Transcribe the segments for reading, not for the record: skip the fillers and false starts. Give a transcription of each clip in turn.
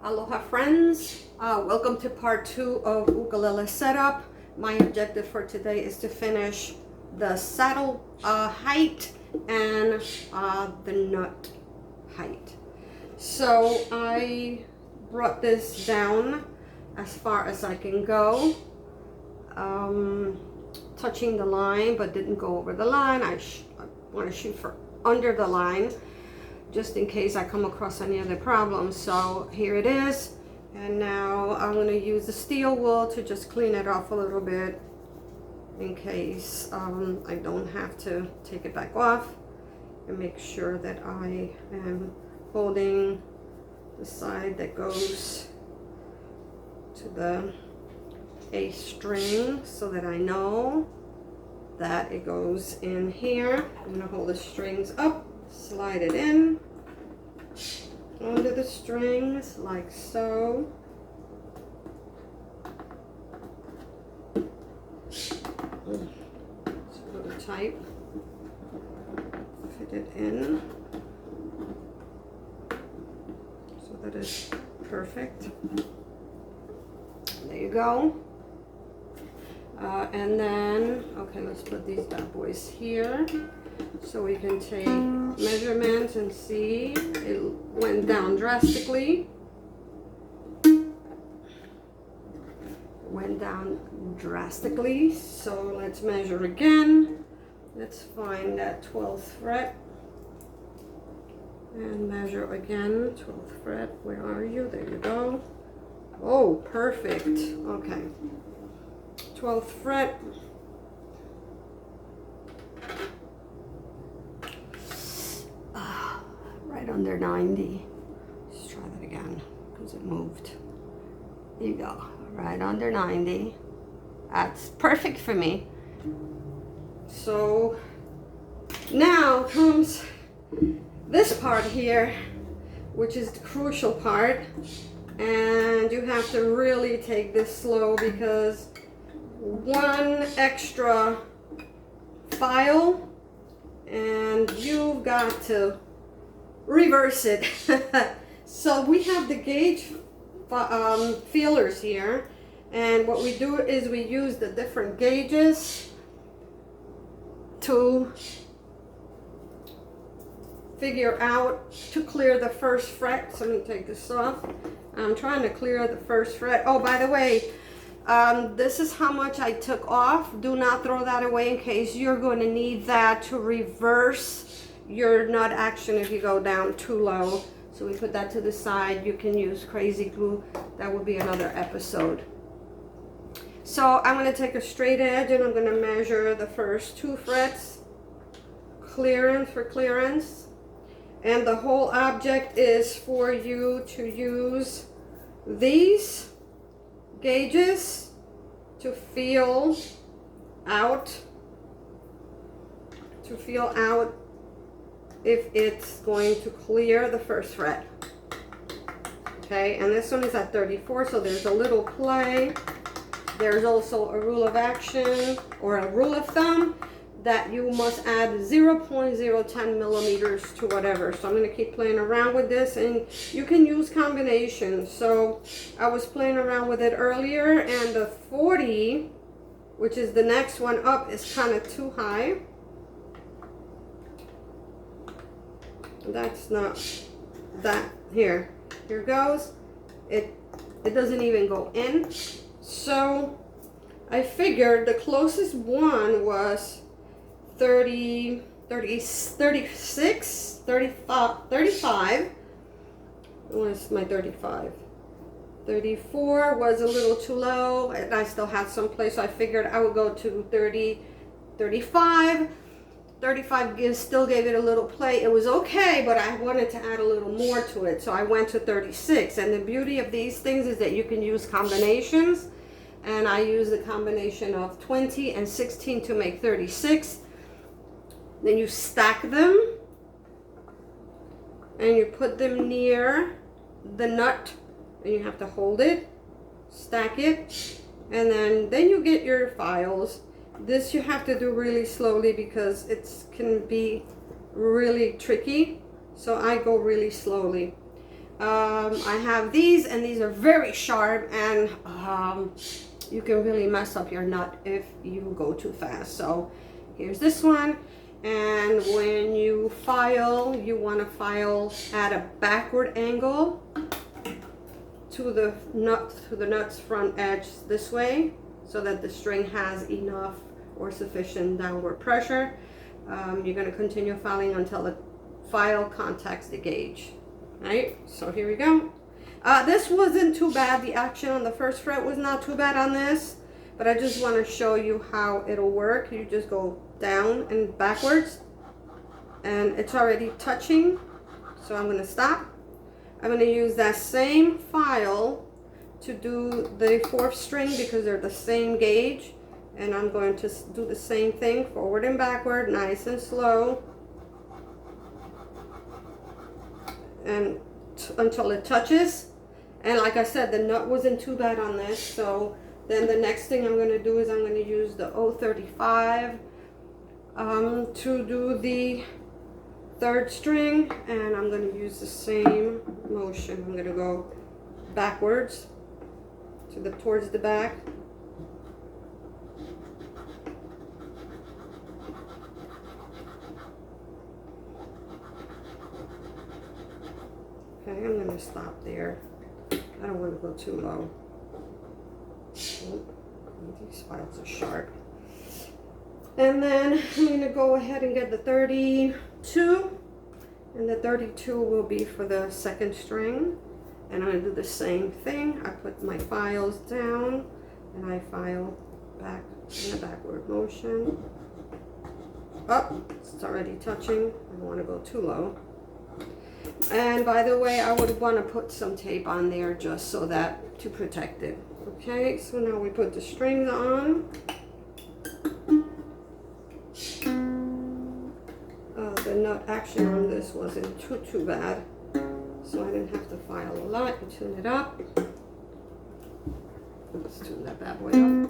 Aloha friends, welcome to part 2 of ukulele setup. My objective for today is to finish the saddle height and the nut height. So I brought this down as far as I can go, touching the line but didn't go over the line. I want to shoot for under the line, just in case I come across any other problems. So here it is, and now I'm going to use the steel wool to just clean it off a little bit in case I don't have to take it back off, and make sure that I am holding the side that goes to the A string so that I know that it goes in here. I'm going to hold the strings up, slide it in under the strings like so. It's a little tight. Fit it in so that it's perfect. There you go. And then, okay, let's put these bad boys here so we can take measurements and see. It went down drastically. Went down drastically. So let's measure again. Let's find that 12th fret and measure again. 12th fret, where are you? There you go. Oh, perfect. Okay. 12th fret. Right under 90. Let's try that again because it moved. There you go. Right under 90. That's perfect for me. So now comes this part here, which is the crucial part. And you have to really take this slow, because one extra file and you've got to reverse it. So we have the gauge feelers here, and what we do is we use the different gauges to figure out to clear the first fret. So let me take this off. I'm trying to clear the first fret. Oh, by the way, this is how much I took off. Do not throw that away in case you're going to need that to reverse your nut action if you go down too low. So we put that to the side. You can use crazy glue. That would be another episode. So I'm going to take a straight edge and I'm going to measure the first 2 frets, clearance for clearance. And the whole object is for you to use these gauges to feel out if it's going to clear the first fret. Okay, and this one is at 34, so there's a little play. There's also a rule of action or a rule of thumb that you must add 0.010 millimeters to whatever. So I'm going to keep playing around with this, and you can use combinations. So I was playing around with it earlier, and the 40, which is the next one up, is kind of too high. That's not that. Here goes. It doesn't even go in. So I figured the closest one was 30, 30, 36, 35. Where's my 35? 34 was a little too low, and I still had some place, so I figured I would go to 30, 35. 35 still gave it a little play. It was okay, but I wanted to add a little more to it, so I went to 36. And the beauty of these things is that you can use combinations, and I use the combination of 20 and 16 to make 36. Then you stack them and you put them near the nut, and you have to hold it, stack it, and then you get your files. This you have to do really slowly because it can be really tricky, so I go really slowly. I have these, and these are very sharp, and you can really mess up your nut if you go too fast. So here's this one, and when you file, you want to file at a backward angle to the nut's front edge this way, so that the string has enough or sufficient downward pressure. You're going to continue filing until the file contacts the gauge. Right, so here we go. This wasn't too bad. The action on the first fret was not too bad on this, but I just want to show you how it'll work. You just go down and backwards, and it's already touching, so I'm going to stop. I'm going to use that same file to do the fourth string because they're the same gauge, and I'm going to do the same thing, forward and backward, nice and slow, and until it touches. And like I said, the nut wasn't too bad on this. So then the next thing I'm going to do is I'm going to use the 035 to do the third string, and I'm going to use the same motion. I'm going to go backwards to towards the back. Okay, I'm going to stop there. I don't want to go too low. Oh, these files are sharp. And then I'm going to go ahead and get the 32. And the 32 will be for the second string. And I'm going to do the same thing. I put my files down and I file back in a backward motion. Oh, it's already touching. I don't want to go too low. And by the way, I would want to put some tape on there just so that to protect it. Okay, so now we put the strings on. The nut action on this wasn't too bad, so I didn't have to file a lot. You tune it up. Let's tune that bad boy up.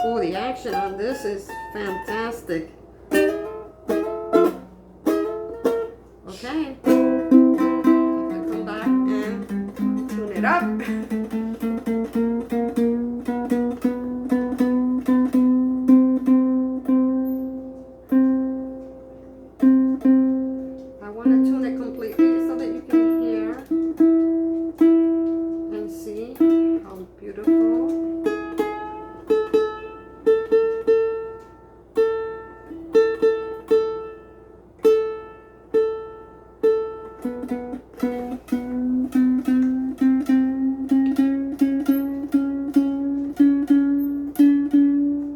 Oh, the action on this is fantastic. Okay. If I come back. it up. I want to tune it completely so that you can hear and see how beautiful.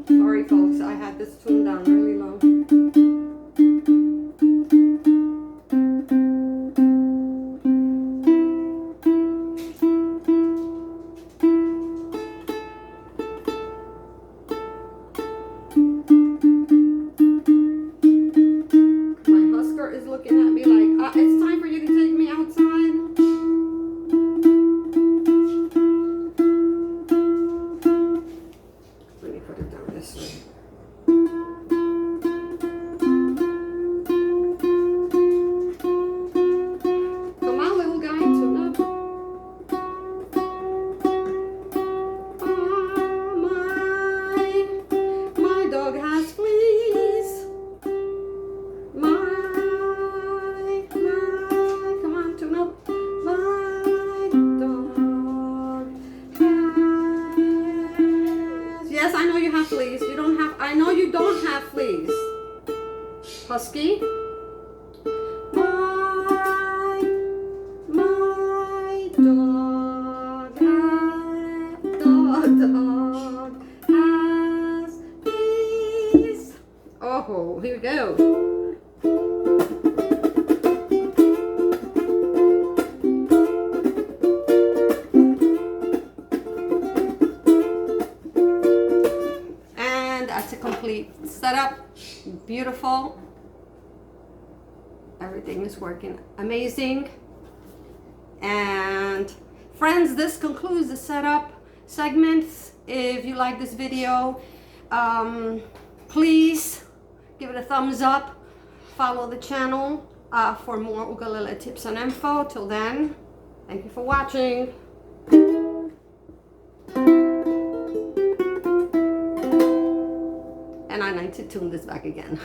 Sorry folks, I had this tuned down really low. My husker is looking at me like, it's time for you to take me outside. Let me put it down this way. Come on, little guy, tune up. Oh, my dog has fleas. Come on, tune up. My dog has. Yes, I know you have fleas. You don't have. I know you don't have fleas. Husky. My dog has fleas. Oh, here we go. That's a complete setup. Beautiful. Everything is working amazing. And friends, this concludes the setup segments. If you like this video, please give it a thumbs up. Follow the channel for more ukulele tips and info. Till then, thank you for watching. And I need to tune this back again.